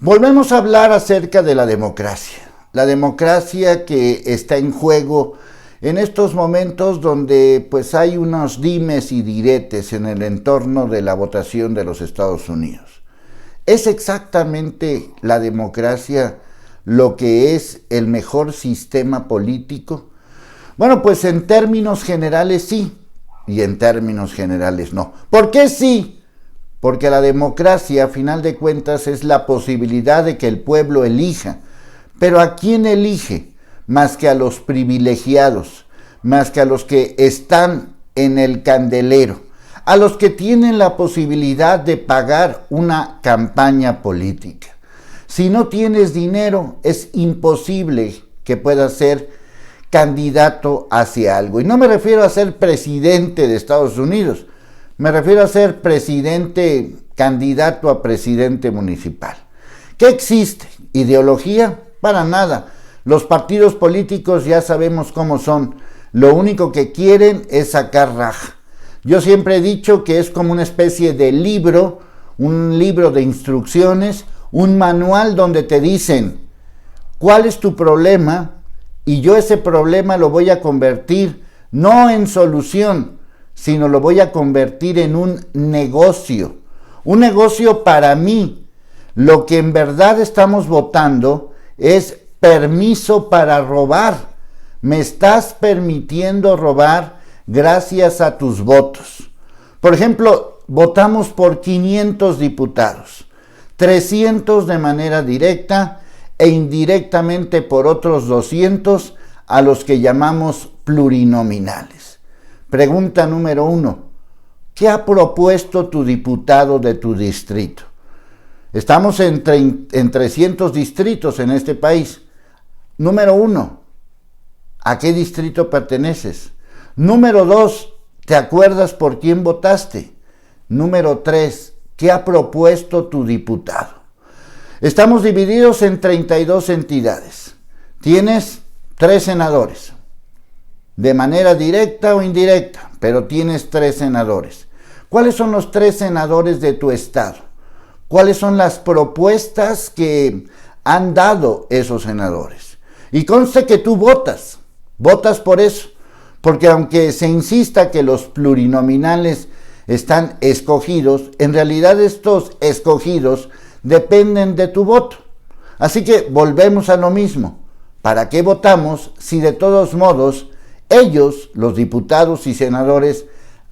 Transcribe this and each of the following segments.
Volvemos a hablar acerca de la democracia que está en juego en estos momentos donde pues hay unos dimes y diretes en el entorno de la votación de los Estados Unidos. ¿Es exactamente la democracia lo que es el mejor sistema político? Bueno, pues en términos generales sí, y en términos generales no. ¿Por qué sí? Porque la democracia, a final de cuentas, es la posibilidad de que el pueblo elija. Pero ¿a quién elige? Más que a los privilegiados, más que a los que están en el candelero, a los que tienen la posibilidad de pagar una campaña política. Si no tienes dinero, es imposible que puedas ser candidato hacia algo. Y no me refiero a ser presidente de Estados Unidos, me refiero a ser presidente, candidato a presidente municipal. ¿Qué existe? ¿Ideología? Para nada. Los partidos políticos ya sabemos cómo son. Lo único que quieren es sacar raja. Yo siempre he dicho que es como una especie de libro, un libro de instrucciones, un manual donde te dicen cuál es tu problema y yo ese problema lo voy a convertir no en solución, sino lo voy a convertir en un negocio para mí. Lo que en verdad estamos votando es permiso para robar. Me estás permitiendo robar gracias a tus votos. Por ejemplo, votamos por 500 diputados, 300 de manera directa e indirectamente por otros 200 a los que llamamos plurinominales. Pregunta número 1. ¿Qué ha propuesto tu diputado de tu distrito? Estamos en 300 distritos en este país. Número 1. ¿A qué distrito perteneces? Número 2. ¿Te acuerdas por quién votaste? Número 3. ¿Qué ha propuesto tu diputado? Estamos divididos en 32 entidades. Tienes 3 senadores. De manera directa o indirecta, pero tienes 3 senadores. ¿Cuáles son los 3 senadores de tu estado? ¿Cuáles son las propuestas que han dado esos senadores? Y conste que tú votas por eso, porque aunque se insista que los plurinominales están escogidos, en realidad estos escogidos dependen de tu voto. Así que volvemos a lo mismo. ¿Para qué votamos si de todos modos ellos, los diputados y senadores,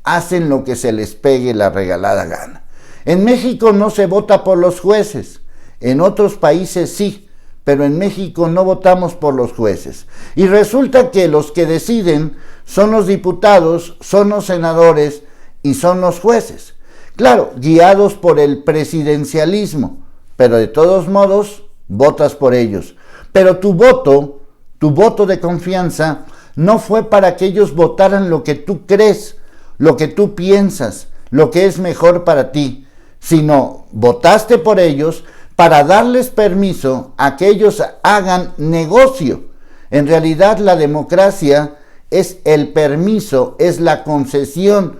hacen lo que se les pegue la regalada gana? En México no se vota por los jueces, en otros países sí, pero en México no votamos por los jueces. Y resulta que los que deciden son los diputados, son los senadores y son los jueces. Claro, guiados por el presidencialismo, pero de todos modos votas por ellos. Pero tu voto de confianza, no fue para que ellos votaran lo que tú crees, lo que tú piensas, lo que es mejor para ti, sino votaste por ellos para darles permiso a que ellos hagan negocio. En realidad la democracia es el permiso, es la concesión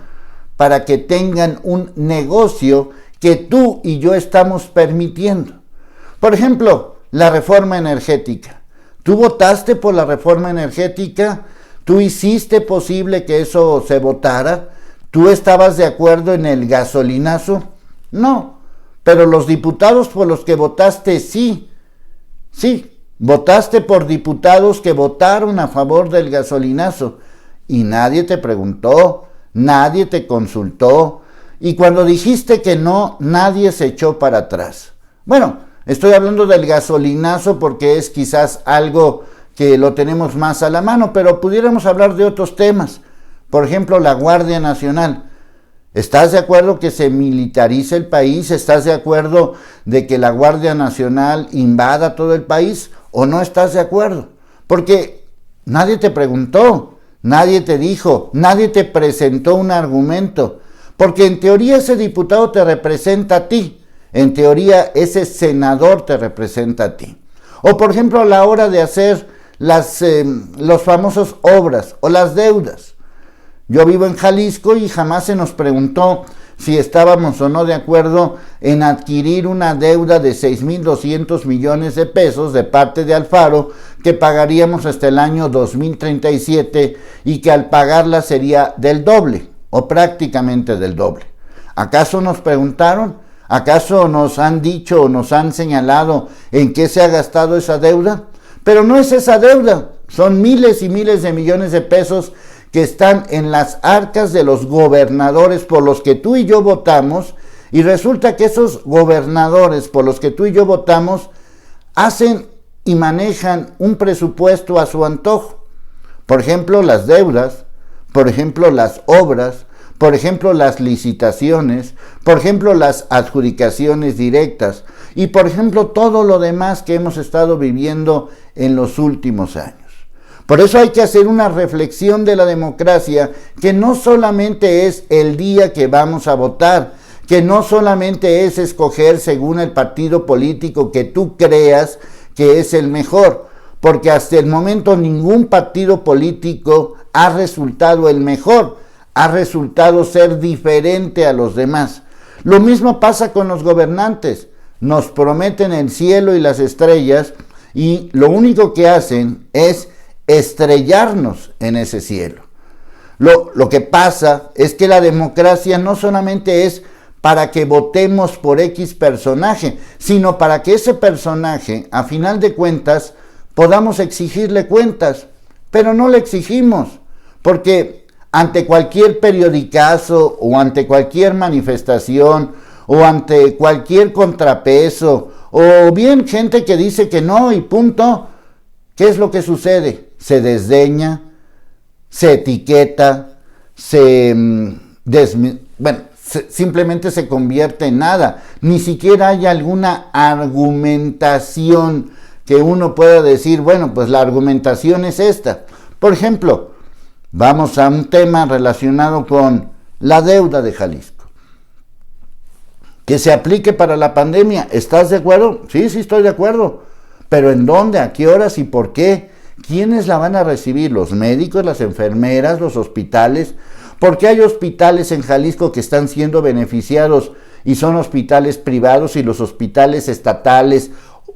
para que tengan un negocio que tú y yo estamos permitiendo. Por ejemplo, la reforma energética. ¿Tú votaste por la reforma energética? ¿Tú hiciste posible que eso se votara? ¿Tú estabas de acuerdo en el gasolinazo? No, pero los diputados por los que votaste sí, votaste por diputados que votaron a favor del gasolinazo y nadie te preguntó, nadie te consultó y cuando dijiste que no, nadie se echó para atrás. Bueno, estoy hablando del gasolinazo porque es quizás algo que lo tenemos más a la mano, pero pudiéramos hablar de otros temas. Por ejemplo, la Guardia Nacional. ¿Estás de acuerdo que se militarice el país? ¿Estás de acuerdo de que la Guardia Nacional invada todo el país? ¿O no estás de acuerdo? Porque nadie te preguntó, nadie te dijo, nadie te presentó un argumento. Porque en teoría ese diputado te representa a ti. En teoría, ese senador te representa a ti. O, por ejemplo, a la hora de hacer los famosos obras o las deudas. Yo vivo en Jalisco y jamás se nos preguntó, si estábamos o no de acuerdo en adquirir una deuda de 6.200 millones de pesos de parte de Alfaro, que pagaríamos hasta el año 2037 y que al pagarla sería del doble o prácticamente del doble. ¿Acaso nos preguntaron? ¿Acaso nos han dicho o nos han señalado en qué se ha gastado esa deuda? Pero no es esa deuda, son miles y miles de millones de pesos que están en las arcas de los gobernadores por los que tú y yo votamos, y resulta que esos gobernadores por los que tú y yo votamos hacen y manejan un presupuesto a su antojo. Por ejemplo, las deudas, por ejemplo, las obras, por ejemplo, las licitaciones, por ejemplo, las adjudicaciones directas y, por ejemplo, todo lo demás que hemos estado viviendo en los últimos años. Por eso hay que hacer una reflexión de la democracia, que no solamente es el día que vamos a votar, que no solamente es escoger según el partido político que tú creas que es el mejor, porque hasta el momento ningún partido político ha resultado el mejor, ha resultado ser diferente a los demás. Lo mismo pasa con los gobernantes. Nos prometen el cielo y las estrellas y lo único que hacen es estrellarnos en ese cielo. Lo que pasa es que la democracia no solamente es para que votemos por X personaje, sino para que ese personaje, a final de cuentas, podamos exigirle cuentas, pero no le exigimos, porque ante cualquier periodicazo o ante cualquier manifestación o ante cualquier contrapeso o bien gente que dice que no y punto, ¿qué es lo que sucede? Se desdeña, se etiqueta, simplemente se convierte en nada. Ni siquiera hay alguna argumentación que uno pueda decir, bueno, pues la argumentación es esta. Por ejemplo, vamos a un tema relacionado con la deuda de Jalisco. Que se aplique para la pandemia. ¿Estás de acuerdo? Sí, estoy de acuerdo. ¿Pero en dónde? ¿A qué horas y por qué? ¿Quiénes la van a recibir? ¿Los médicos, las enfermeras, los hospitales? ¿Por qué hay hospitales en Jalisco que están siendo beneficiados y son hospitales privados y los hospitales estatales,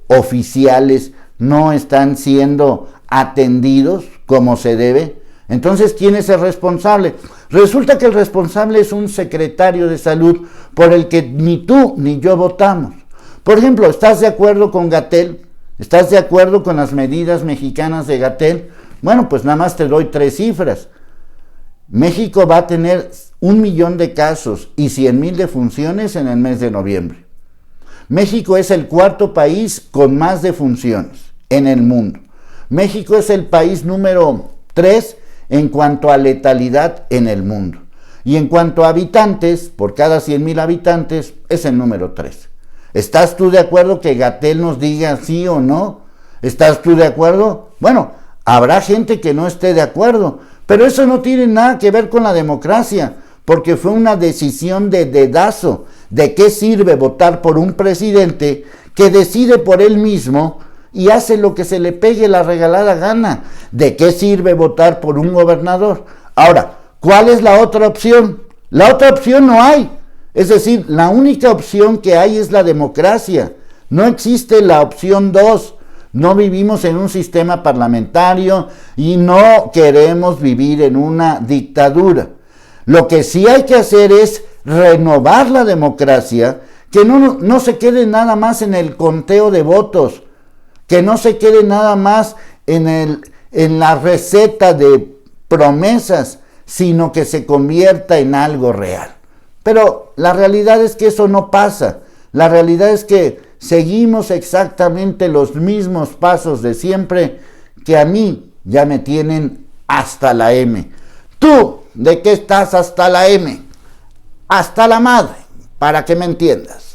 oficiales, no están siendo atendidos como se debe? Entonces, ¿quién es el responsable? Resulta que el responsable es un secretario de salud por el que ni tú ni yo votamos. Por ejemplo, ¿estás de acuerdo con Gatell? ¿Estás de acuerdo con las medidas mexicanas de Gatell? Bueno, pues nada más te doy 3 cifras. México va a tener 1 millón de casos y 100,000 defunciones en el mes de noviembre. México es el 4º país con más defunciones en el mundo. México es el país número 3 en cuanto a letalidad en el mundo. Y en cuanto a habitantes, por cada 100,000 habitantes, es el número 3. ¿Estás tú de acuerdo que Gatell nos diga sí o no? ¿Estás tú de acuerdo? Bueno, habrá gente que no esté de acuerdo, pero eso no tiene nada que ver con la democracia, porque fue una decisión de dedazo. ¿De qué sirve votar por un presidente que decide por él mismo y hace lo que se le pegue la regalada gana? ¿De qué sirve votar por un gobernador? Ahora, ¿cuál es la otra opción? La otra opción no hay. Es decir, la única opción que hay es la democracia. No existe la opción 2. No vivimos en un sistema parlamentario y no queremos vivir en una dictadura. Lo que sí hay que hacer es renovar la democracia, que no se quede nada más en el conteo de votos, que no se quede nada más en la receta de promesas, sino que se convierta en algo real. Pero la realidad es que eso no pasa. La realidad es que seguimos exactamente los mismos pasos de siempre, que a mí ya me tienen hasta la M. ¿Tú de qué estás hasta la M? Hasta la madre, para que me entiendas.